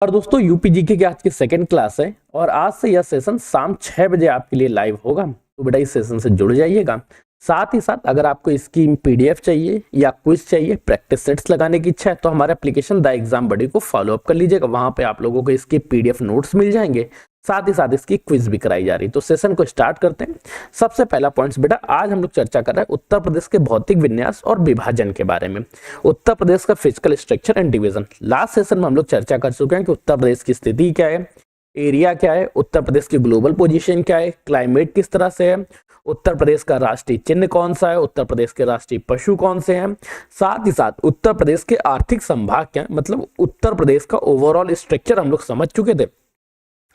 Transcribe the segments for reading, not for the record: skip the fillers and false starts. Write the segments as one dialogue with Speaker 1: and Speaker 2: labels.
Speaker 1: और दोस्तों UP GK की आज की सेकंड क्लास है और आज से यह सेशन शाम 6 बजे आपके लिए लाइव होगा। तो बेटा इस सेशन से जुड़ जाइएगा। साथ ही साथ अगर आपको इसकी पीडीएफ चाहिए या क्विज चाहिए, प्रैक्टिस सेट्स लगाने की इच्छा है तो हमारे एप्लीकेशन द एग्जाम बडी को फॉलो अप कर लीजिएगा। वहां पे आप लोगों को इसके पीडीएफ नोट्स मिल जाएंगे, साथ ही साथ इसकी क्विज भी कराई जा रही है। तो सेशन को स्टार्ट करते हैं। सबसे पहला पॉइंट्स बेटा, आज हम लोग चर्चा कर रहे हैं उत्तर प्रदेश के भौतिक विन्यास और विभाजन के बारे में। उत्तर प्रदेश का physical structure and division. Last session में हम लोग चर्चा कर चुके हैं कि उत्तर प्रदेश की स्थिति क्या है, एरिया क्या है, उत्तर प्रदेश की ग्लोबल पोजीशन क्या है, क्लाइमेट किस तरह से है, उत्तर प्रदेश का राष्ट्रीय चिन्ह कौन सा है, उत्तर प्रदेश के राष्ट्रीय पशु कौन से हैं, साथ ही साथ उत्तर प्रदेश के आर्थिक संभाग क्या है, मतलब उत्तर प्रदेश का ओवरऑल स्ट्रक्चर हम लोग समझ चुके थे।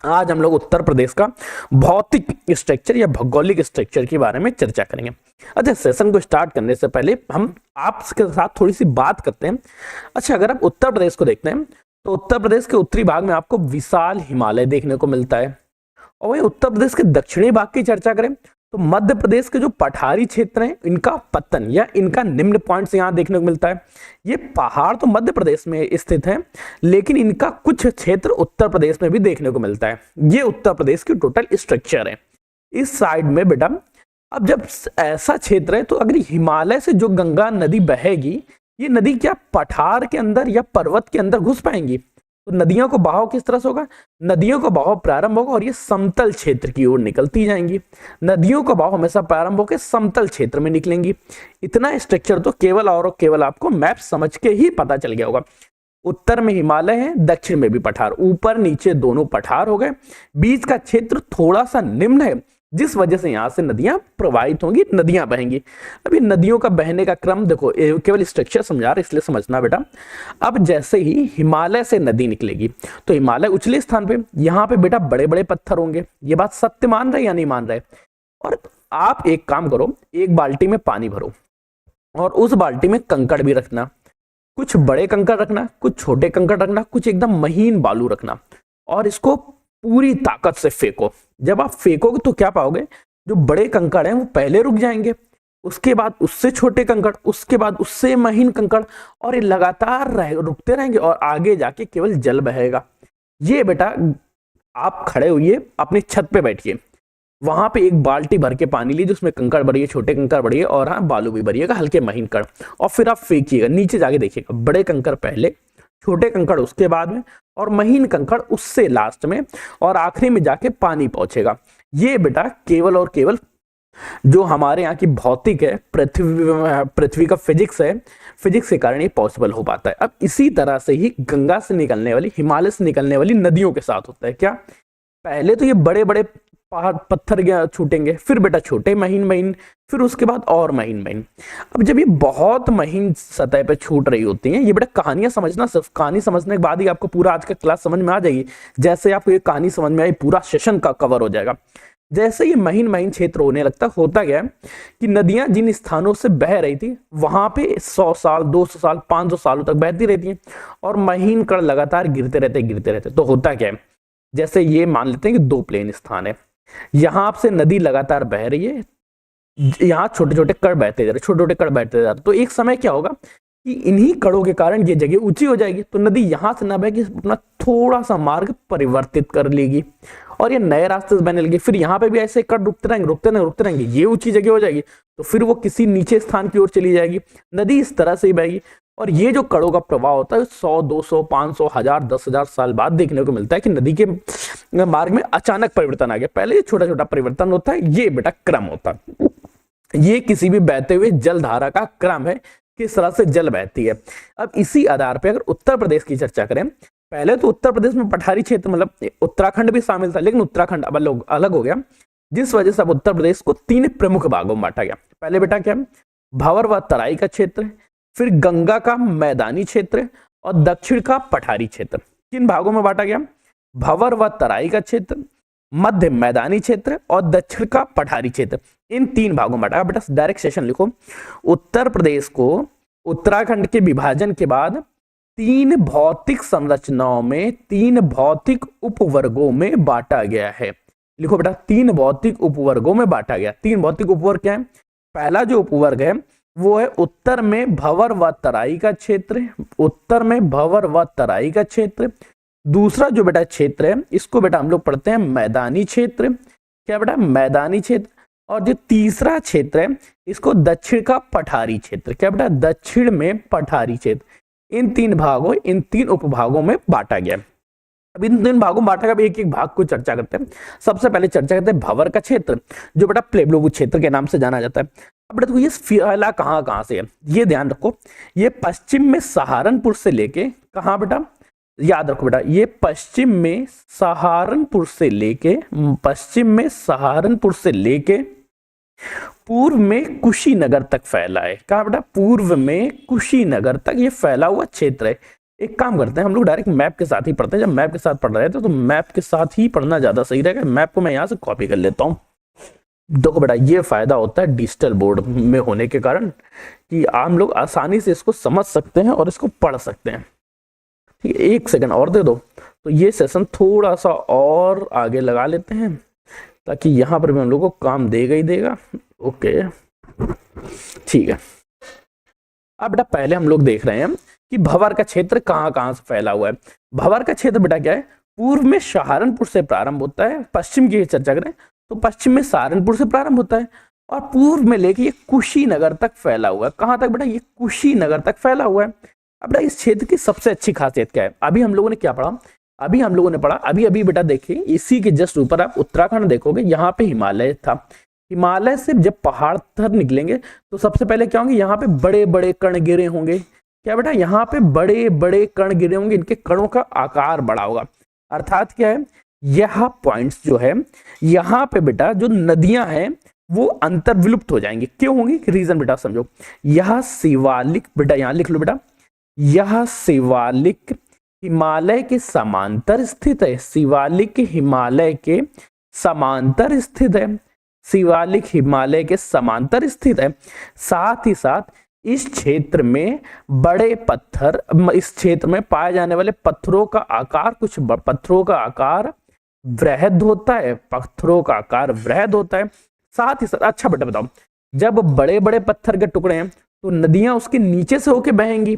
Speaker 1: आज हम लोग उत्तर प्रदेश का भौतिक स्ट्रक्चर या भौगोलिक स्ट्रक्चर के बारे में चर्चा करेंगे। अच्छा, सेशन को स्टार्ट करने से पहले हम आपके साथ थोड़ी सी बात करते हैं। अच्छा, अगर आप उत्तर प्रदेश को देखते हैं तो उत्तर प्रदेश के उत्तरी भाग में आपको विशाल हिमालय देखने को मिलता है। और वही उत्तर प्रदेश के दक्षिणी भाग की चर्चा करें तो मध्य प्रदेश के जो पठारी क्षेत्र हैं इनका पतन या इनका निम्न पॉइंट्स यहाँ देखने को मिलता है। ये पहाड़ तो मध्य प्रदेश में स्थित है, लेकिन इनका कुछ क्षेत्र उत्तर प्रदेश में भी देखने को मिलता है। ये उत्तर प्रदेश की टोटल स्ट्रक्चर है। इस साइड में बेटा, अब जब ऐसा क्षेत्र है तो अगर हिमालय से जो गंगा नदी बहेगी, ये नदी क्या पठार के अंदर या पर्वत के अंदर घुस पाएंगी? तो नदियों को बहाव किस तरह से होगा? नदियों का बहाव प्रारंभ होगा और ये समतल क्षेत्र की ओर निकलती जाएंगी। नदियों का बहाव हमेशा प्रारंभ होकर समतल क्षेत्र में निकलेंगी। इतना स्ट्रक्चर तो केवल और केवल आपको मैप समझ के ही पता चल गया होगा। उत्तर में हिमालय है, दक्षिण में भी पठार, ऊपर नीचे दोनों पठार हो गए, बीच का क्षेत्र थोड़ा सा निम्न है, जिस वजह से यहां से नदियां प्रवाहित होंगी, नदियां बहेंगी। अभी नदियों का बहने का क्रम देखो, केवल स्ट्रक्चर समझा रहे इसलिए समझना बेटा। अब जैसे ही हिमालय से नदी निकलेगी तो हिमालय उछले स्थान पे, यहाँ पे बेटा बड़े बड़े पत्थर होंगे। ये बात सत्य मान रहे या नहीं मान रहे? और आप एक काम करो, एक बाल्टी में पानी भरो और उस बाल्टी में कंकड़ भी रखना। कुछ बड़े कंकड़ रखना, कुछ छोटे कंकड़ रखना, कुछ एकदम महीन बालू रखना और इसको पूरी ताकत से फेंको। जब आप फेंकोगे तो क्या पाओगे? जो बड़े कंकड़ हैं वो पहले रुक जाएंगे, उसके बाद उससे छोटे कंकड़, उसके बाद उससे महीन कंकड़, और ये लगातार रुकते रहेंगे और आगे जाके केवल जल बहेगा। ये बेटा आप खड़े होइए, अपनी छत पे बैठिए, वहां पे एक बाल्टी भर के पानी लीजिए, उसमें कंकड़ भरिए, छोटे कंकड़ भरिए और हाँ बालू भी भरिएगा, हल्के महीन कण, और फिर आप फेंकिएगा। नीचे जाके देखिएगा, बड़े कंकड़ पहले, छोटे कंकड़ उसके बाद में और महीन कंकड़ उससे लास्ट में, और आखिरी में जाके पानी पहुंचेगा। ये बेटा केवल और केवल जो हमारे यहाँ की भौतिक है, पृथ्वी का फिजिक्स है, फिजिक्स के कारण ये पॉसिबल हो पाता है। अब इसी तरह से ही गंगा से निकलने वाली, हिमालय से निकलने वाली नदियों के साथ होता है। क्या? पहले तो ये बड़े बड़े पहाड़ पत्थर छूटेंगे, फिर बेटा छोटे महीन महीन, फिर उसके बाद और महीन महीन। अब जब ये बहुत महीन सतह पे छूट रही होती हैं, ये बेटा कहानियां समझना, सिर्फ कहानी समझने के बाद ही आपको पूरा आज का क्लास समझ में आ जाएगी। जैसे आपको ये कहानी समझ में आई, पूरा सेशन का कवर हो जाएगा। जैसे ये महीन महीन क्षेत्र होने लगता, होता गया कि नदियां जिन स्थानों से बह रही थी वहां पे 100 साल, 200 साल, 500 सालों तक बहती रहती हैं और महीन कण लगातार गिरते रहते। तो होता क्या है, जैसे ये मान लेते हैं कि दो प्लेन स्थान है, यहां से नदी लगातार बह रही है, यहाँ छोटे छोटे कण बहते जा रहे, छोटे छोटे कण बहते जा रहे। तो एक समय क्या होगा कि इन्हीं कणों के कारण ये जगह ऊंची हो जाएगी, तो नदी यहां से ना बह के अपना थोड़ा सा मार्ग परिवर्तित कर लेगी और ये नए रास्ते से बहने लगे। फिर यहाँ पे भी ऐसे कण रुकते रहेंगे, ये ऊंची जगह हो जाएगी, तो फिर वो किसी नीचे स्थान की ओर चली जाएगी। नदी इस तरह से ही बहेगी और ये जो कणों का प्रवाह होता है 100, 200, 500, 1000, 10,000 साल बाद देखने को मिलता है कि नदी के मार्ग में अचानक परिवर्तन आ गया। पहले ये छोटा छोटा परिवर्तन होता है, ये बेटा क्रम होता है। ये किसी भी बहते हुए जल धारा का क्रम है, किस तरह से जल बहती है। अब इसी आधार पर अगर उत्तर प्रदेश की चर्चा करें, पहले तो उत्तर प्रदेश में पठारी क्षेत्र, मतलब उत्तराखंड भी शामिल था, लेकिन उत्तराखंड अब अलग हो गया, जिस वजह से अब उत्तर प्रदेश को 3 प्रमुख भागों में बांटा गया। पहले बेटा क्या? भंवर व तराई का क्षेत्र, फिर गंगा का मैदानी क्षेत्र और दक्षिण का पठारी क्षेत्र। किन भागों में बांटा गया? भंवर व तराई का क्षेत्र, मध्य मैदानी क्षेत्र और दक्षिण का पठारी क्षेत्र। इन 3 भागों में बांटा गया। बेटा डायरेक्ट सेशन लिखो, उत्तर प्रदेश को उत्तराखंड के विभाजन के बाद 3 भौतिक संरचनाओं में, 3 भौतिक उपवर्गों में बांटा गया है। लिखो बेटा, 3 भौतिक उपवर्गों में बांटा गया। 3 भौतिक उपवर्ग क्या है? पहला जो उपवर्ग है वो है उत्तर में भंवर व तराई का क्षेत्र, उत्तर में भंवर व तराई का क्षेत्र, दूसरा जो बेटा क्षेत्र है इसको बेटा हम लोग पढ़ते हैं मैदानी क्षेत्र। क्या बेटा? मैदानी क्षेत्र। और जो तीसरा क्षेत्र है इसको दक्षिण का पठारी क्षेत्र। क्या बेटा? दक्षिण में पठारी क्षेत्र। इन तीन उपभागों में बांटा गया। अब इन तीन भागों में बांटा गया। एक एक भाग को चर्चा करते हैं। सबसे पहले चर्चा करते हैं भंवर का क्षेत्र, जो बेटा प्लेब्लो क्षेत्र के नाम से जाना जाता है। अब बेटा देखो ये फैला कहाँ से है, ये ध्यान रखो। ये पश्चिम में सहारनपुर से लेके कहाँ बेटा? याद रखो बेटा, ये पश्चिम में सहारनपुर से लेके पूर्व में कुशीनगर तक फैला है। कहा बेटा? पूर्व में कुशीनगर तक ये फैला हुआ क्षेत्र है। एक काम करते हैं, हम लोग डायरेक्ट मैप के साथ ही पढ़ते हैं। जब मैप के साथ पढ़ रहे थे तो मैप के साथ ही पढ़ना ज्यादा सही रहेगा। मैप को मैं यहाँ से कॉपी कर लेता हूँ। देखो बेटा ये फायदा होता है डिजिटल बोर्ड में होने के कारण कि हम लोग आसानी से इसको समझ सकते हैं और इसको पढ़ सकते हैं। ठीक है, एक सेकंड और दे दो तो ये सेशन थोड़ा सा और आगे लगा लेते हैं, ताकि यहाँ पर भी हम लोग को काम देगा ही देगा। ओके ठीक है। अब बेटा पहले हम लोग देख रहे हैं कि भंवर का क्षेत्र कहाँ से फैला हुआ है। भंवर का क्षेत्र बेटा क्या है? पूर्व में सहारनपुर से प्रारंभ होता है। पश्चिम की चर्चा करें तो पश्चिम में सहारनपुर से प्रारंभ होता है और पूर्व में लेके ये कुशीनगर तक फैला हुआ है। कहाँ तक बेटा? ये कुशीनगर तक फैला हुआ है। अब बेटा इस क्षेत्र की सबसे अच्छी खासियत क्या है? अभी हम लोगों ने क्या पढ़ा? अभी बेटा देखिए, इसी के जस्ट ऊपर आप उत्तराखंड देखोगे, यहाँ पे हिमालय था। हिमालय से जब पहाड़ तर निकलेंगे तो सबसे पहले क्या होंगे? यहाँ पे बड़े बड़े कण गिरे होंगे। क्या बेटा? यहाँ पे बड़े बड़े कण गिरे होंगे। इनके कणों का आकार बड़ा होगा। अर्थात क्या है? यह पॉइंट्स जो है यहाँ पे बेटा जो नदियां हैं वो अंतर्विलुप्त हो जाएंगे। क्यों होंगी? रीजन बेटा समझो। यह शिवालिक, बेटा यहाँ लिख लो बेटा, यह शिवालिक हिमालय के समांतर स्थित है। शिवालिक हिमालय के समांतर स्थित है। शिवालिक हिमालय के समांतर स्थित है। साथ ही साथ इस क्षेत्र में बड़े पत्थर, इस क्षेत्र में पाए जाने वाले पत्थरों का आकार वृहद होता है। साथ ही साथ अच्छा बेटा बताओ, जब बड़े बड़े पत्थर के टुकड़े हैं तो नदियां उसके नीचे से होके बहेंगी।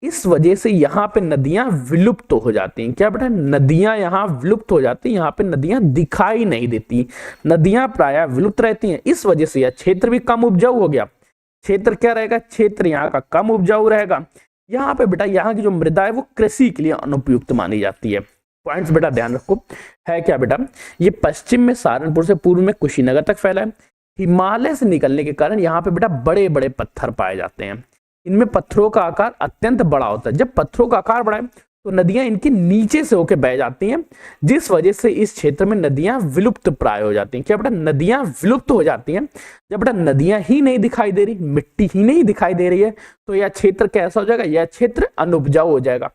Speaker 1: इस वजह से यहाँ पे नदियां विलुप्त हो जाती हैं। क्या बेटा? नदियां यहाँ विलुप्त हो जाती हैं। यहाँ पे नदियां दिखाई नहीं देती, नदियां प्रायः विलुप्त रहती हैं। इस वजह से यह क्षेत्र भी कम उपजाऊ हो गया। क्षेत्र क्या रहेगा? क्षेत्र यहाँ का कम उपजाऊ रहेगा। यहाँ पे बेटा यहाँ की जो मृदा है वो कृषि के लिए अनुपयुक्त मानी जाती है। पॉइंट्स बेटा ध्यान रखो। है क्या बेटा? ये पश्चिम में सहारनपुर से पूर्व में कुशीनगर तक फैला है। हिमालय से निकलने के कारण यहाँ पे बेटा बड़े बड़े पत्थर पाए जाते हैं। इनमें पत्थरों का आकार अत्यंत बड़ा होता है। जब पत्थरों का आकार बड़ा है तो नदियां इनके नीचे से होकर बह जाती हैं, जिस वजह से इस क्षेत्र में नदियां विलुप्त प्राय हो जाती हैं। क्या बेटा? नदियां विलुप्त हो जाती हैं। जब बेटा नदियां ही नहीं दिखाई दे रही, मिट्टी ही नहीं दिखाई दे रही है, तो यह क्षेत्र कैसा हो जाएगा? यह क्षेत्र अनुपजाऊ हो जाएगा।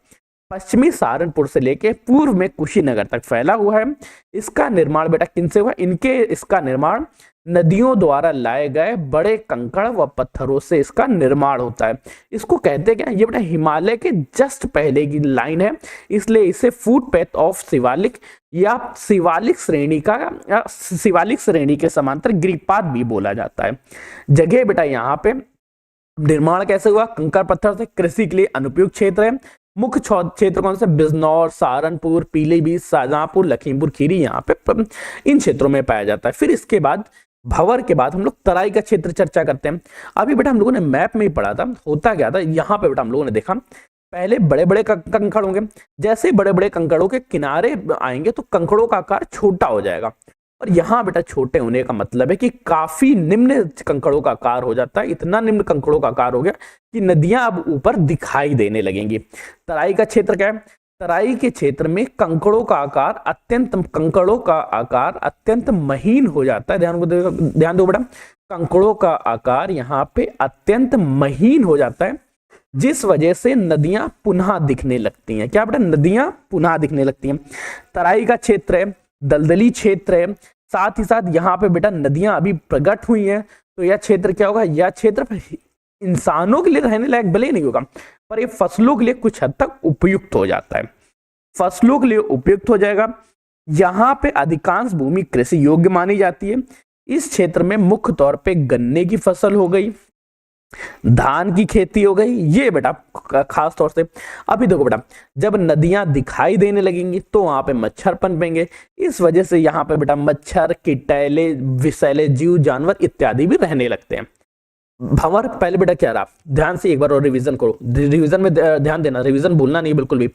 Speaker 1: पश्चिमी सहारनपुर से लेके पूर्व में कुशीनगर तक फैला हुआ है। इसका निर्माण बेटा किनसे हुआ? इसका निर्माण नदियों द्वारा लाए गए बड़े कंकड़ व पत्थरों से इसका निर्माण होता है। इसको कहते क्या? ये बेटा हिमालय के जस्ट पहले की लाइन है, इसलिए इसे फुटपाथ ऑफ शिवालिक या शिवालिक श्रेणी के समांतर गिरिपात भी बोला जाता है। जगह बेटा यहाँ पे निर्माण कैसे हुआ? कंकड़ पत्थर से। कृषि के लिए अनुपयुक्त क्षेत्र है। मुख्य क्षेत्र कौन से? बिजनौर, सहारनपुर, पीलीभीत, शाहजहांपुर, लखीमपुर खीरी, यहाँ पे इन क्षेत्रों में पाया जाता है। फिर इसके बाद भंवर के बाद हम लोग तराई का क्षेत्र चर्चा करते हैं। अभी बेटा हम लोगों ने मैप में ही पढ़ा था, होता क्या था यहाँ पे बेटा हम लोगों ने देखा, पहले बड़े बड़े कंकड़ होंगे। जैसे बड़े बड़े कंकड़ों के किनारे आएंगे तो कंकड़ों का आकार छोटा हो जाएगा। और यहाँ बेटा छोटे होने का मतलब है कि काफी निम्न कंकड़ों का आकार हो जाता है। इतना निम्न कंकड़ों का आकार हो गया कि नदियां अब ऊपर दिखाई देने लगेंगी। तराई का क्षेत्र क्या है? तराई के क्षेत्र में कंकड़ों का आकार अत्यंत महीन हो जाता है। ध्यान दो बेटा, कंकड़ों का आकार यहाँ पे अत्यंत महीन हो जाता है, जिस वजह से नदियां पुनः दिखने लगती हैं। क्या बेटा? नदियां पुनः दिखने लगती हैं। तराई का क्षेत्र है, दलदली क्षेत्र है। साथ ही साथ यहाँ पे बेटा नदियां अभी प्रकट हुई हैं, तो यह क्षेत्र क्या होगा? यह क्षेत्र इंसानों के लिए रहने लायक भले नहीं होगा, पर ये फसलों के लिए कुछ हद तक उपयुक्त हो जाता है। फसलों के लिए उपयुक्त हो जाएगा। यहाँ पे अधिकांश भूमि कृषि योग्य मानी जाती है। इस क्षेत्र में मुख्य तौर पे गन्ने की फसल हो गई, धान की खेती हो गई, ये बेटा खास तौर से। अभी देखो बेटा, जब नदियां दिखाई देने लगेंगी तो वहां पे मच्छर पनपेंगे, इस वजह से यहाँ पे बेटा मच्छर, कीटैले, विषैले जीव, जानवर इत्यादि भी रहने लगते हैं। भंवर पहले बेटा क्या रहा, ध्यान से एक बार और रिवीजन करो, रिवीजन में ध्यान देना, रिवीजन भूलना नहीं बिल्कुल भी।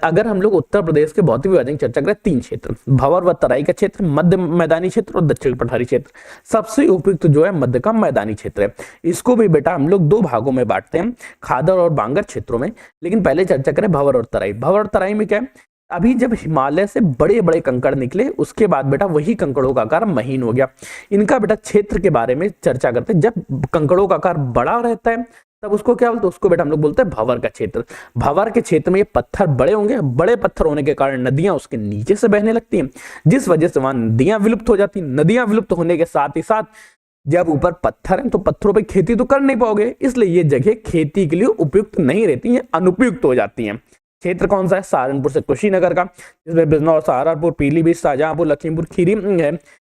Speaker 1: अगर हम लोग उत्तर प्रदेश के भौतिक विभाजन की चर्चा करें, 3 क्षेत्र, भंवर व तराई का क्षेत्र, मध्य मैदानी क्षेत्र और दक्षिण पठारी क्षेत्र। सबसे उपयुक्त जो है मध्य का मैदानी क्षेत्र है। इसको भी बेटा हम लोग 2 भागों में बांटते हैं, खादर और बांगर क्षेत्रों में। लेकिन पहले चर्चा करें भंवर और तराई। भंवर और तराई में क्या है, अभी जब हिमालय से बड़े बड़े कंकड़ निकले, उसके बाद बेटा वही कंकड़ों का आकार महीन हो गया। इनका बेटा क्षेत्र के बारे में चर्चा करते हैं। जब कंकड़ों का आकार बड़ा रहता है तब उसको क्या बोलते हैं, उसको बेटा हम लोग बोलते हैं भंवर का क्षेत्र। भंवर के क्षेत्र में ये पत्थर बड़े होंगे, बड़े पत्थर होने के कारण नदियां उसके नीचे से बहने लगती हैं, जिस वजह से वहां नदियां विलुप्त हो जाती हैं। नदियां विलुप्त होने के साथ ही साथ जब ऊपर पत्थर है तो पत्थरों पे खेती तो कर नहीं पाओगे, इसलिए ये जगह खेती के लिए उपयुक्त नहीं रहती है, अनुपयुक्त हो जाती हैं। क्षेत्र कौन सा है, सहारनपुर से कुशीनगर का, जिसमें बिजनौर, सहारनपुर, पीलीभीत, शाहजहांपुर, लखीमपुर खीरी है,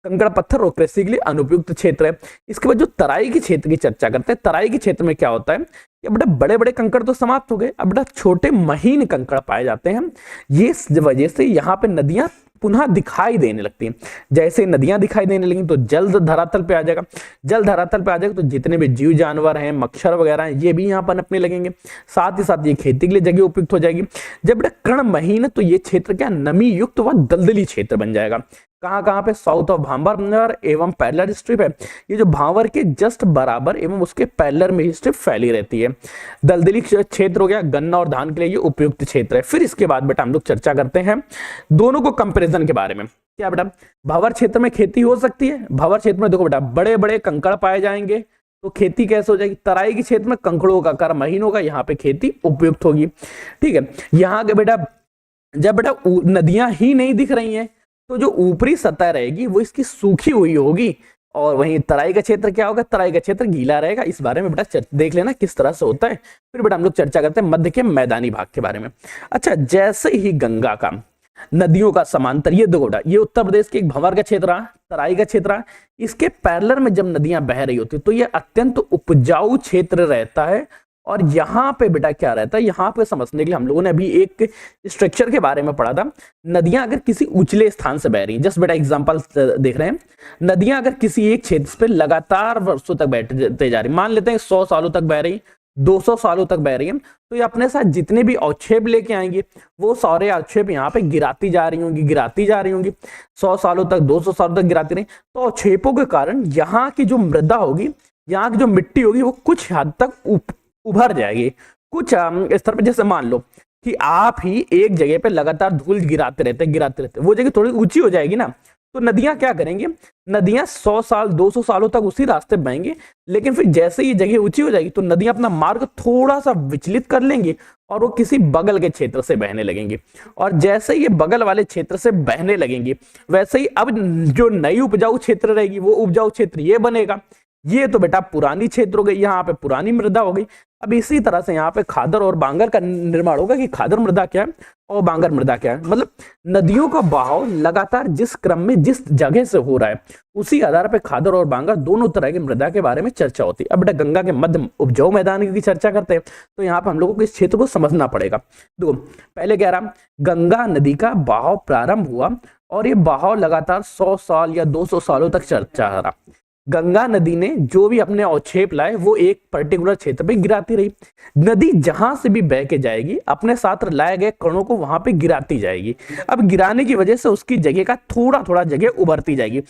Speaker 1: कंकड़ पत्थर और कृषि के लिए अनुपयुक्त क्षेत्र है। इसके बाद जो तराई के क्षेत्र की चर्चा करते हैं, तराई के क्षेत्र में क्या होता है कि बेटा बड़े बड़े कंकड़ तो समाप्त हो गए, अब बेटा छोटे महीन कंकड़ पाए जाते हैं। ये वजह से यहाँ पे नदियां पुनः दिखाई देने लगती हैं। जैसे नदियां दिखाई देने लगी तो जल धरातल पे आ जाएगा, जल धरातल पे आ जाएगा तो जितने भी जीव जानवर हैं, मच्छर वगैरह हैं, ये भी यहाँ पनपने लगेंगे। साथ ही साथ ये खेती के लिए जगह उपयुक्त हो जाएगी। जब बेटा कर्ण महीन तो ये क्षेत्र क्या नमी युक्त व दलदली क्षेत्र बन जाएगा। कहां पे, साउथ ऑफ भांबर एवं पैरेलल स्ट्रिप है, ये जो भांवर के जस्ट बराबर एवं उसके पैरेलल में ही स्ट्रिप फैली रहती है। दलदली क्षेत्र हो गया, गन्ना और धान के लिए ये उपयुक्त क्षेत्र है। फिर इसके बाद बेटा हम लोग चर्चा करते हैं दोनों को कंपैरिजन के बारे में। क्या बेटा, भांवर क्षेत्र में खेती हो सकती है, भांवर क्षेत्र में देखो बेटा बड़े बड़े कंकड़ पाए जाएंगे तो खेती कैसे हो जाएगी। तराई के क्षेत्र में कंकड़ों का आकार महीन होगा, यहाँ पे खेती उपयुक्त होगी। ठीक है, यहाँ के बेटा जब बेटा नदियां ही नहीं दिख रही हैं तो जो ऊपरी सतह रहेगी वो इसकी सूखी हुई होगी, और वहीं तराई का क्षेत्र क्या होगा, तराई का क्षेत्र गीला रहेगा। इस बारे में बेटा देख लेना किस तरह से होता है। फिर बेटा हम लोग चर्चा करते हैं मध्य के मैदानी भाग के बारे में। अच्छा, जैसे ही गंगा का नदियों का समांतर, ये देखो बेटा ये उत्तर प्रदेश के एक भंवर का क्षेत्र, तराई का क्षेत्र, इसके पैरेलल में जब नदियां बह रही होती तो ये अत्यंत उपजाऊ क्षेत्र रहता है। और यहाँ पे बेटा क्या रहता है, यहाँ पे समझने के लिए हम लोगों ने अभी एक स्ट्रक्चर के बारे में पढ़ा था। नदियां अगर किसी ऊंचले स्थान से बह रही हैं, जस्ट बेटा एग्जांपल देख रहे हैं, नदियां अगर किसी एक क्षेत्र पे लगातार वर्षों तक बहते जा रही, मान लेते हैं 100 सालों तक बह रही, 200 सालों तक बह रही है, तो ये अपने साथ जितने भी अवक्षेप लेके आएंगे वो सारे अवक्षेप यहाँ पे गिराती जा रही होंगी, गिराती जा रही होंगी, 100 सालों तक, 200 सालों तक गिराती रही। तो अवक्षेपों के कारण यहाँ की जो मृदा होगी, यहाँ की जो मिट्टी होगी वो कुछ हद तक उभर जाएगी कुछ स्तर पे। जैसे मान लो कि आप ही एक जगह पे लगातार धूल गिराते रहते, वो जगह थोड़ी ऊंची हो जाएगी ना, तो नदियां क्या करेंगे, नदियां 100 साल 200 सालों तक उसी रास्ते बहेंगे, लेकिन फिर जैसे ये जगह ऊंची हो जाएगी तो नदियां अपना मार्ग थोड़ा सा विचलित कर लेंगी और वो किसी बगल के क्षेत्र से बहने लगेंगी। और जैसे ये बगल वाले क्षेत्र से बहने लगेंगी वैसे ही अब जो नई उपजाऊ क्षेत्र रहेगी वो उपजाऊ क्षेत्र ये बनेगा। ये तो बेटा पुरानी क्षेत्र हो गई, यहाँ पे पुरानी मृदा हो गई। अब इसी तरह से यहाँ पे खादर और बांगर का निर्माण होगा कि खादर मृदा क्या है और बांगर मृदा क्या है। मतलब नदियों का बहाव लगातार जिस क्रम में जिस जगह से हो रहा है उसी आधार पे खादर और बांगर दोनों तरह की मृदा के बारे में चर्चा होती है। अब बेटा गंगा के मध्य उपजाऊ मैदान की चर्चा करते हैं तो यहाँ पे हम लोगों को इस क्षेत्र को समझना पड़ेगा। देखो पहले कह रहा, गंगा नदी का बहाव प्रारंभ हुआ और ये बहाव लगातार 100 साल या 200 सालों तक चलता रहा। गंगा नदी ने जो भी अपने अवक्षेप लाए वो एक पर्टिकुलर क्षेत्र पे गिराती रही। नदी जहां से भी बह के जाएगी अपने साथ लाए गए कणों को वहां पे गिराती जाएगी। अब गिराने की वजह से उसकी जगह का थोड़ा थोड़ा जगह उभरती जाएगी।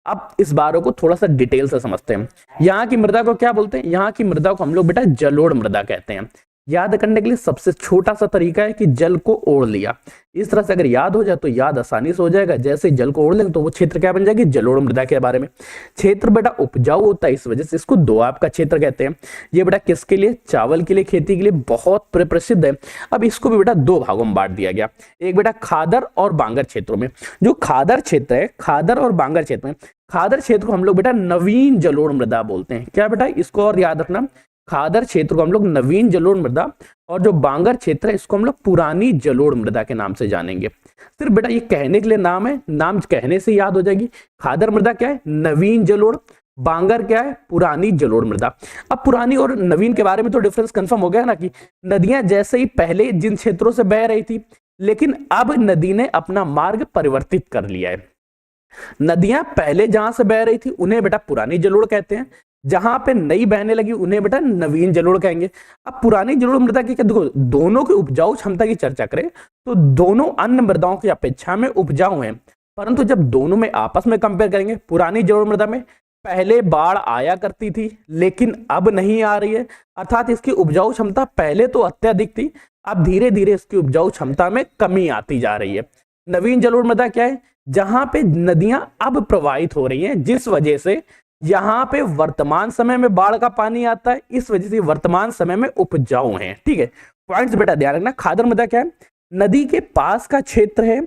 Speaker 1: अब इस बारे को थोड़ा सा डिटेल से समझते हैं। यहाँ की मृदा को क्या बोलते हैं, यहाँ की मृदा को हम लोग बेटा जलोढ़ मृदा कहते हैं। याद करने के लिए सबसे छोटा सा तरीका है कि जल को ओढ़ लिया। इस तरह से अगर याद हो जाए तो याद आसानी से हो जाएगा। जैसे जल को ओढ़ लेंगे तो वो क्षेत्र क्या बन जाएगी, जलोढ़ मृदा के बारे में। क्षेत्र बेटा उपजाऊ होता है, इस वजह से इसको दोआब का क्षेत्र कहते हैं। ये बेटा किसके लिए, चावल के लिए, खेती के लिए बहुत प्रसिद्ध है। अब इसको भी बेटा 2 भागों में बांट दिया गया, एक बेटा खादर और बांगर क्षेत्रों में। जो खादर क्षेत्र है, खादर और बांगर क्षेत्र में, खादर क्षेत्र को हम लोग बेटा नवीन जलोढ़ मृदा बोलते हैं। क्या बेटा, इसको और याद रखना, खादर क्षेत्र को हम लोग नवीन जलोढ़ मृदा और जो बांगर क्षेत्र है इसको हम लोग पुरानी जलोढ़ मृदा के नाम से जानेंगे। सिर्फ बेटा ये कहने के लिए नाम है, नाम कहने से याद हो जाएगी। खादर मृदा क्या है, नवीन जलोढ़, बांगर क्या है? पुरानी जलोढ़ मृदा। अब पुरानी और नवीन के बारे में तो डिफरेंस कंफर्म हो गया ना, कि नदियां जैसे ही पहले जिन क्षेत्रों से बह रही थी, लेकिन अब नदी ने अपना मार्ग परिवर्तित कर लिया है। नदियां पहले जहां से बह रही थी उन्हें बेटा पुरानी जलोढ़ कहते हैं, जहां पे नई बहने लगी उन्हें बेटा नवीन जलोढ़ कहेंगे। अब पुरानी जलोढ़ मृदा की क्या, देखो दोनों की उपजाऊ क्षमता की चर्चा करें तो दोनों अन्य मृदाओं की अपेक्षा में उपजाऊ हैं, परंतु जब दोनों में आपस में कंपेयर करेंगे, पुरानी जलोढ़ मृदा में पहले बाढ़ आया करती थी लेकिन अब नहीं आ रही है, अर्थात इसकी उपजाऊ क्षमता पहले तो अत्यधिक थी, अब धीरे धीरे इसकी उपजाऊ क्षमता में कमी आती जा रही है। नवीन जलोढ़ मृदा क्या है? जहां पे नदियां अब प्रवाहित हो रही हैं, जिस वजह से यहां पे वर्तमान समय में बाढ़ का पानी आता है, इस वजह से वर्तमान समय में उपजाऊ हैं। ठीक है, पॉइंट्स बेटा ध्यान रखना। खादर मृदा क्या है? नदी के पास का क्षेत्र है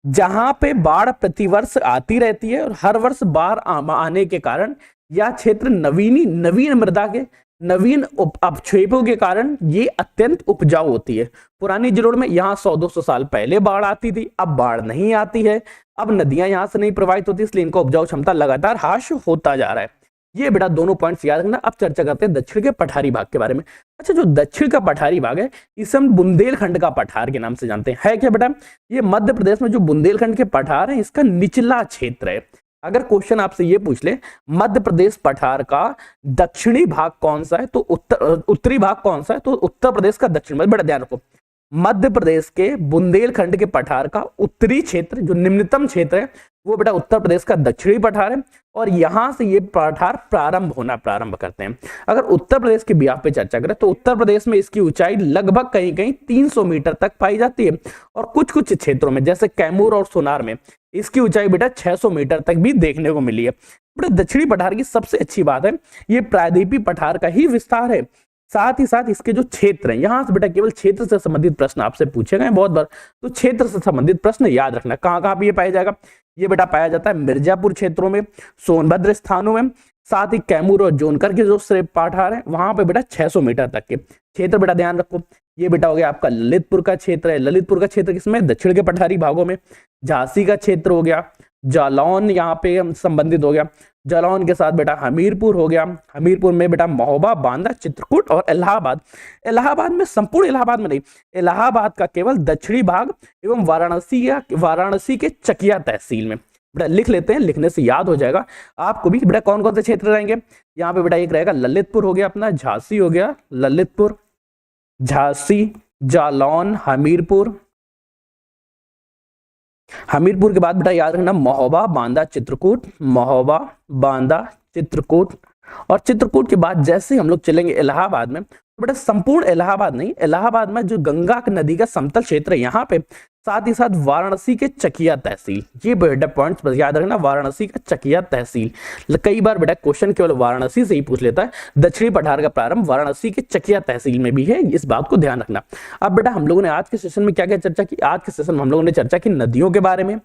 Speaker 1: जहां पे बाढ़ प्रतिवर्ष आती रहती है, और हर वर्ष बाढ़ आने के कारण यह क्षेत्र नवीन मृदा के नवीन अवक्षेपों के कारण ये अत्यंत उपजाऊ होती है। पुरानी जलोढ़ में यहाँ 100-200 साल पहले बाढ़ आती थी, अब बाढ़ नहीं आती है, अब नदियां यहां से नहीं प्रवाहित होती, इसलिए इनका उपजाऊ क्षमता लगातार ह्रास होता जा रहा है। ये बेटा दोनों पॉइंट्स याद रखना। अब चर्चा करते हैं दक्षिण के पठारी भाग के बारे में। अच्छा, जो दक्षिण का पठारी भाग है इसे हम बुंदेलखंड का पठार के नाम से जानते हैं। है क्या बेटा? ये मध्य प्रदेश में जो बुंदेलखंड के पठार है इसका निचला क्षेत्र है। अगर क्वेश्चन आपसे ये पूछ ले मध्य प्रदेश पठार का दक्षिणी भाग कौन सा है, तो उत्तरी भाग कौन सा है, तो उत्तर प्रदेश का दक्षिण भाग। बड़ा ध्यान रखो, मध्य प्रदेश के बुंदेलखंड के पठार का उत्तरी क्षेत्र जो निम्नतम क्षेत्र है वो बेटा उत्तर प्रदेश का दक्षिणी पठार है, और यहां से ये पठार प्रारंभ करते हैं। अगर उत्तर प्रदेश के बिहाफ पे चर्चा करें तो उत्तर प्रदेश में इसकी ऊंचाई लगभग कहीं कहीं 300 मीटर तक पाई जाती है, और कुछ कुछ क्षेत्रों में जैसे कैमूर और सोनार में इसकी ऊंचाई बेटा 600 मीटर तक भी देखने को मिली है। बेटा दक्षिणी पठार की सबसे अच्छी बात है ये प्रायद्वीपीय पठार का ही विस्तार है, साथ ही साथ इसके जो क्षेत्र हैं, यहां से बेटा केवल क्षेत्र से संबंधित प्रश्न आपसे पूछे गए बहुत बार, तो क्षेत्र से संबंधित प्रश्न याद रखना। कहां कहां पे ये पाया जाएगा? ये बेटा पाया जाता है मिर्जापुर क्षेत्रों में, सोनभद्र स्थानों में, साथ ही कैमूर और जोनकर के जो पठार है वहां पे बेटा 600 मीटर तक के क्षेत्र बेटा ध्यान रखो। ये बेटा हो गया आपका ललितपुर का क्षेत्र है। ललितपुर का क्षेत्र किसमें? दक्षिण के पठारी भागों में। झांसी का क्षेत्र हो गया, जालौन यहाँ पे संबंधित हो गया, जालौन के साथ बेटा हमीरपुर हो गया, हमीरपुर में बेटा महोबा, बांदा, चित्रकूट और इलाहाबाद। इलाहाबाद में संपूर्ण इलाहाबाद में नहीं, इलाहाबाद का केवल दक्षिणी भाग एवं वाराणसी के चकिया तहसील में। बेटा लिख लेते हैं, लिखने से याद हो जाएगा आपको भी। बेटा कौन कौन से क्षेत्र रहेंगे यहाँ पे? बेटा एक रहेगा ललितपुर हो गया अपना, झांसी हो गया, ललितपुर, झांसी, जालौन, हमीरपुर। हमीरपुर के बाद बेटा याद रखना महोबा, बांदा, चित्रकूट, महोबा, बांदा, चित्रकूट, और चित्रकूट के बाद जैसे हम लोग चलेंगे इलाहाबाद में, तो बेटा संपूर्ण इलाहाबाद नहीं, इलाहाबाद में जो गंगा नदी का समतल क्षेत्र है यहाँ पे, साथ ही साथ वाराणसी के चकिया तहसील। ये बेटा पॉइंट्स बस याद रखना, वाराणसी का चकिया तहसील। कई बार बेटा क्वेश्चन केवल वाराणसी से ही पूछ लेता है, दक्षिणी पठार का प्रारंभ वाराणसी के चकिया तहसील में भी है, इस बात को ध्यान रखना। अब बेटा हम लोगों ने आज के सेशन में क्या क्या चर्चा की? आज के सेशन में हम लोगों ने चर्चा की नदियों के बारे में,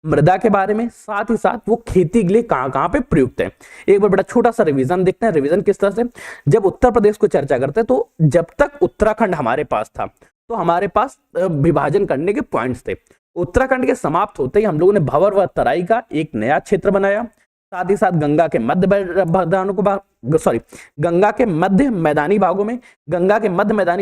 Speaker 1: मृदा के बारे में, साथ ही साथ वो खेती के लिए कहां कहां पे प्रयुक्त है। एक बार बड़ा छोटा सा रिवीजन देखते हैं। रिवीजन किस तरह से? जब उत्तर प्रदेश को चर्चा करते हैं तो जब तक उत्तराखंड हमारे पास था तो हमारे पास विभाजन करने के पॉइंट्स थे। उत्तराखंड के समाप्त होते ही हम लोगों ने भंवर व तराई का एक नया क्षेत्र बनाया, साथ ही साथ गंगा के मध्य मैदानी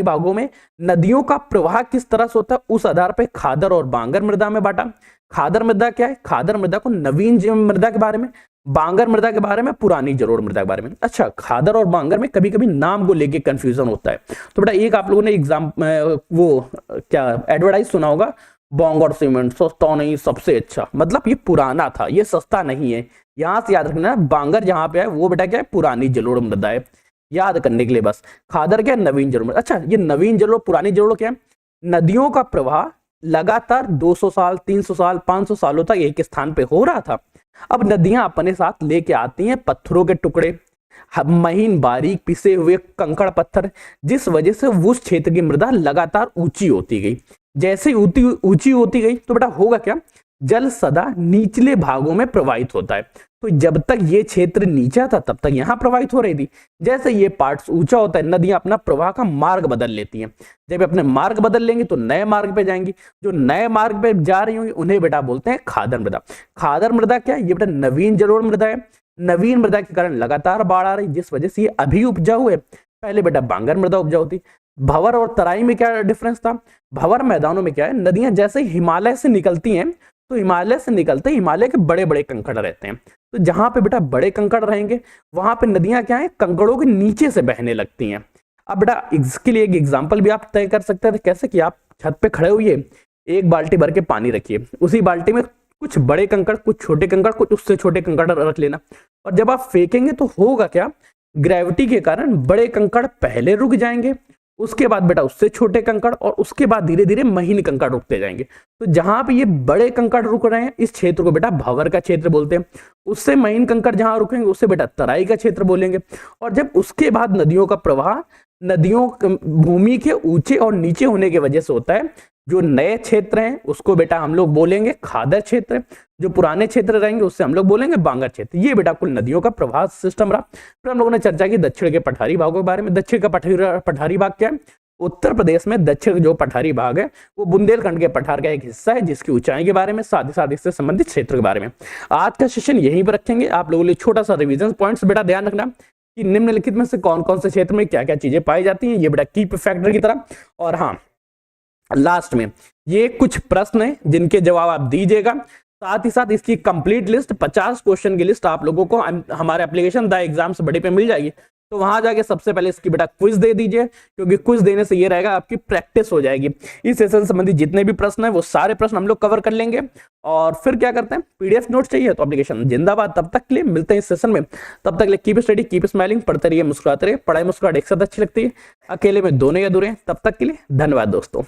Speaker 1: भागों में नदियों का प्रवाह किस तरह से होता है उस आधार पर खादर और बांगर मृदा में बांटा। खादर मृदा क्या है? खादर मृदा को नवीन मृदा के बारे में, बांगर मृदा के बारे में, पुरानी जलोढ़ मृदा के बारे में। अच्छा, खादर और बांगर में कभी कभी नाम को लेके कंफ्यूजन होता है, तो बेटा एक आप लोगों ने एग्जाम वो क्या एडवर्टाइज सुना होगा, बोंगर सीमेंट सस्ता नहीं सबसे अच्छा, मतलब ये पुराना था, ये सस्ता नहीं है। यहां से याद रखना बांगर जहां पे है वो बेटा क्या है? पुरानी जलोढ़ मृदा है, याद करने के लिए बस। खादर क्या है? नवीन जलोढ़ मृदा। अच्छा, ये नवीन जलोढ़ पुरानी जलोढ़ क्या है? नदियों का प्रवाह लगातार 200 साल, 300 साल, 500 सालों तक एक स्थान पे हो रहा था। अब नदियां अपने साथ लेके आती हैं पत्थरों के टुकड़े, महीन बारीक पिसे हुए कंकड़ पत्थर, जिस वजह से उस क्षेत्र की मृदा लगातार ऊंची होती गई। जैसे ऊंची होती गई तो बेटा होगा क्या? जल सदा निचले भागों में प्रवाहित होता है। तो जब तक ये क्षेत्र नीचा था तब तक यहाँ प्रवाहित हो रही थी। जैसे ये पार्ट ऊंचा होता है नदियां अपना प्रवाह का मार्ग बदल लेती हैं। जब अपने मार्ग बदल लेंगी तो नए मार्ग पे जाएंगी। जो नए मार्ग पे जा रही होंगी उन्हें बेटा बोलते हैं खादर मृदा। खादर मृदा क्या है? ये बेटा नवीन जलोढ़ मृदा है। नवीन मृदा के कारण लगातार बाढ़ आ रही, जिस वजह से ये अभी उपजाऊ है। पहले बेटा बांगर मृदा उपजाऊ थी। भंवर और तराई में क्या डिफरेंस था? भंवर मैदानों में क्या है, नदियां जैसे हिमालय से निकलती हैं तो हिमालय से निकलते हिमालय के बड़े बड़े कंकड़ रहते हैं, तो जहां पे बेटा बड़े कंकड़ रहेंगे वहां पे नदियां क्या है, कंकड़ों के नीचे से बहने लगती हैं। अब बेटा इसके लिए एक एग्जाम्पल भी आप तय कर सकते हैं, कैसे कि आप छत पे खड़े हुए, एक बाल्टी भर के पानी रखिए, उसी बाल्टी में कुछ बड़े कंकड़, कुछ छोटे कंकड़, कुछ उससे छोटे कंकड़ रख लेना, और जब आप फेंकेंगे तो होगा क्या, ग्रेविटी के कारण बड़े कंकड़ पहले रुक जाएंगे, उसके बाद बेटा उससे छोटे कंकड़, और उसके बाद धीरे धीरे महीन कंकड़ रुकते जाएंगे। तो जहां पे ये बड़े कंकड़ रुक रहे हैं इस क्षेत्र को बेटा भंवर का क्षेत्र बोलते हैं, उससे महीन कंकड़ जहां रुकेंगे उससे बेटा तराई का क्षेत्र बोलेंगे। और जब उसके बाद नदियों का प्रवाह नदियों भूमि के ऊंचे और नीचे होने की वजह से होता है, जो नए क्षेत्र हैं उसको बेटा हम लोग बोलेंगे खादर क्षेत्र, जो पुराने क्षेत्र रहेंगे उससे हम लोग बोलेंगे बांगर क्षेत्र। ये बेटा कुल नदियों का प्रवाह सिस्टम रहा। फिर हम लोगों ने चर्चा की दक्षिण के पठारी भागों के बारे में। दक्षिण का पठारी भाग क्या है? उत्तर प्रदेश में दक्षिण जो पठारी भाग है वो बुंदेलखंड के पठार का एक हिस्सा है, जिसकी ऊंचाई के बारे में, साथ ही साथ इससे संबंधित क्षेत्र के बारे में। आज का सेशन यहीं पर रखेंगे। आप लोगों के लिए छोटा सा रिविजन पॉइंट्स बेटा ध्यान रखना कि निम्नलिखित में से कौन कौन से क्षेत्र में क्या क्या चीजें पाई जाती हैं, ये बेटा की फैक्टर की तरह। और हाँ, लास्ट में ये कुछ प्रश्न हैं जिनके जवाब आप दीजिएगा, साथ ही साथ इसकी कंप्लीट लिस्ट 50 क्वेश्चन की लिस्ट आप लोगों को हमारे एप्लीकेशन द एग्जाम्स बड़े पे मिल जाएगी। तो वहां जाके सबसे पहले इसकी बेटा क्विज दे दीजिए, क्योंकि क्विज देने से ये रहेगा आपकी प्रैक्टिस हो जाएगी। इस सेशन संबंधी जितने भी प्रश्न है वो सारे प्रश्न हम लोग कवर कर लेंगे। और फिर क्या करते हैं, पीडीएफ नोट्स चाहिए तो एप्लीकेशन जिंदाबाद। तब तक के लिए मिलते हैं इस सेशन में, तब तक के लिए कीप स्टडी, कीप स्माइलिंग, पढ़ते रहिए, मुस्कुराते रहिए। पढ़ाई मुस्कुराहट एक साथ अच्छी लगती है, अकेले में दोनों ही अधूरे हैं। तब तक के लिए धन्यवाद दोस्तों।